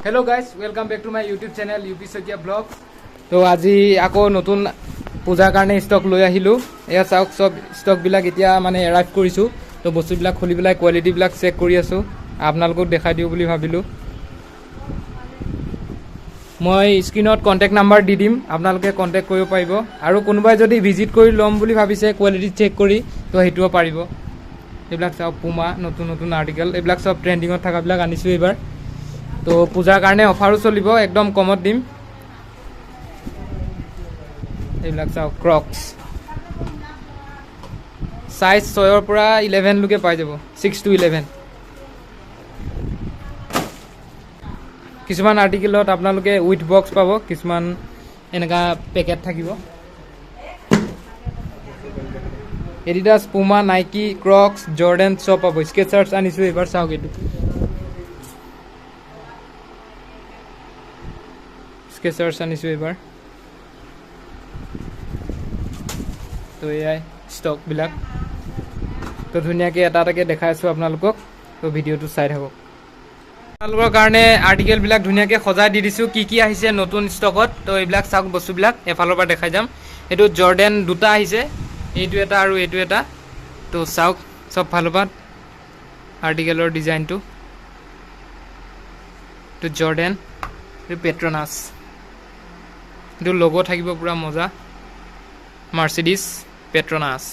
Hello guys welcome back to my YouTube channel UP Sakiya blog. तो আজি আকৌ নতুন পূজাৰ কাৰণে ষ্টক লৈ আহিলোঁ। এয়া চাওক সব ষ্টকবিলাক এতিয়া মানে এৰাইভ কৰিছোঁ। তো বস্তুবিলাক খুলি পেলাই কোৱালিটিবিলাক চেক কৰি আছোঁ, আপোনালোকক দেখাই দিওঁ বুলি ভাবিলোঁ। মই স্ক্ৰীনত কণ্টেক্ট নাম্বাৰ দি দিম, আপোনালোকে কণ্টেক্ট কৰিব পাৰিব। আৰু কোনোবাই যদি ভিজিট কৰি ল'ম বুলি ভাবিছে কোৱালিটি চেক কৰি, তো সেইটোও পাৰিব। এইবিলাক চাওক পুমা নতুন নতুন আৰ্টিকেল, এইবিলাক সব ট্ৰেণ্ডিঙত থকাবিলাক আনিছোঁ এইবাৰ। তো পূজাৰ কাৰণে অফাৰো চলিব, একদম কমত দিম। এইবিলাক চাওক ক্ৰক্স, সাইজ 6ৰ পৰা 11 লৈকে পাই যাব, 6 to 11। কিছুমান আৰ্টিকেলত আপোনালোকে উইথ বক্স পাব, কিছুমান এনেকা পেকেট থাকিব। এডিডাছ, পুমা, নাইকি, ক্ৰক্স, জৰ্ডেন চব পাব। স্কেচাৰ্ছ আনিছোঁ এইবাৰ, চাওক এইটো স্কেচাৰ্ছ আনিছোঁ এইবাৰ। তো এয়াই ষ্টকবিলাক। তো ধুনীয়াকৈ এটা এটাকৈ দেখাই আছোঁ আপোনালোকক, তো ভিডিঅ'টো চাই থাকক। আপোনালোকৰ কাৰণে আৰ্টিকেলবিলাক ধুনীয়াকৈ সজাই দি দিছোঁ, কি কি আহিছে নতুন ষ্টকত। তো এইবিলাক চাওক বস্তুবিলাক এফালৰ পৰা দেখাই যাম। এইটো জৰ্ডেন দুটা আহিছে, এইটো এটা আৰু এইটো এটা। তো চাওক চব ফালৰ পৰা আৰ্টিকেলৰ ডিজাইনটো। এইটো জৰ্ডেন, এইটো পেট্ৰনাছ, এইটো লগো থাকিব পূৰা মজা, মাৰ্চিডিছ পেট্ৰনাছ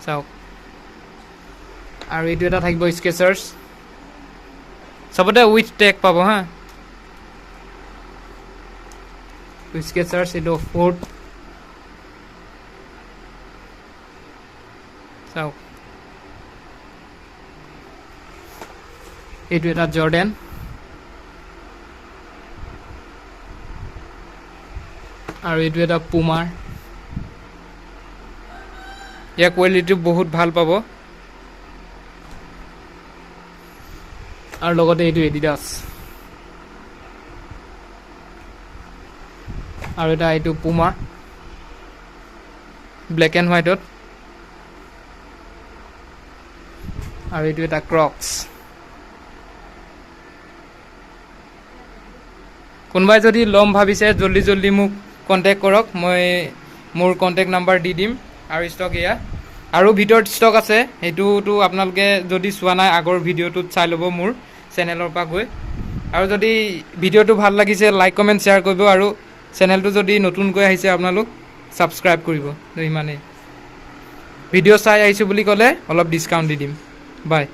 চাওক। আৰু এইটো এটা থাকিব স্কেচাৰ্ছ, চবতে উইথ টেগ পাব হা। স্কেচাৰ্ছ এইটো ফ'ৰ্ড চাওক। এইটো এটা জৰ্ডেন, আৰু এইটো এটা পুমাৰ। ইয়াৰ কোৱালিটি বহুত ভাল পাব। আৰু লগতে এইটো এডিডাছ, আৰু এটা এইটো পুমা ব্লেক এণ্ড হোৱাইটত, আৰু এইটো এটা ক্ৰক্স। কোনোবাই যদি ল'ম ভাবিছে জল্দি জল্দি মোক কণ্টেক্ট কৰক, মই মোৰ কণ্টেক্ট নাম্বাৰ দি দিম। আৰু ষ্টক এয়া, আৰু ভিতৰত ষ্টক আছে, সেইটোতো আপোনালোকে যদি চোৱা নাই আগৰ ভিডিঅ'টোত চাই ল'ব মোৰ চেনেলৰ পৰা গৈ। আৰু যদি ভিডিঅ'টো ভাল লাগিছে লাইক কমেণ্ট শ্বেয়াৰ কৰিব, আৰু চেনেলটো যদি নতুনকৈ আহিছে আপোনালোক ছাবস্ক্ৰাইব কৰিব। তো ইমানেই। ভিডিঅ' চাই আহিছোঁ বুলি ক'লে অলপ ডিছকাউণ্ট দি দিম। বাই।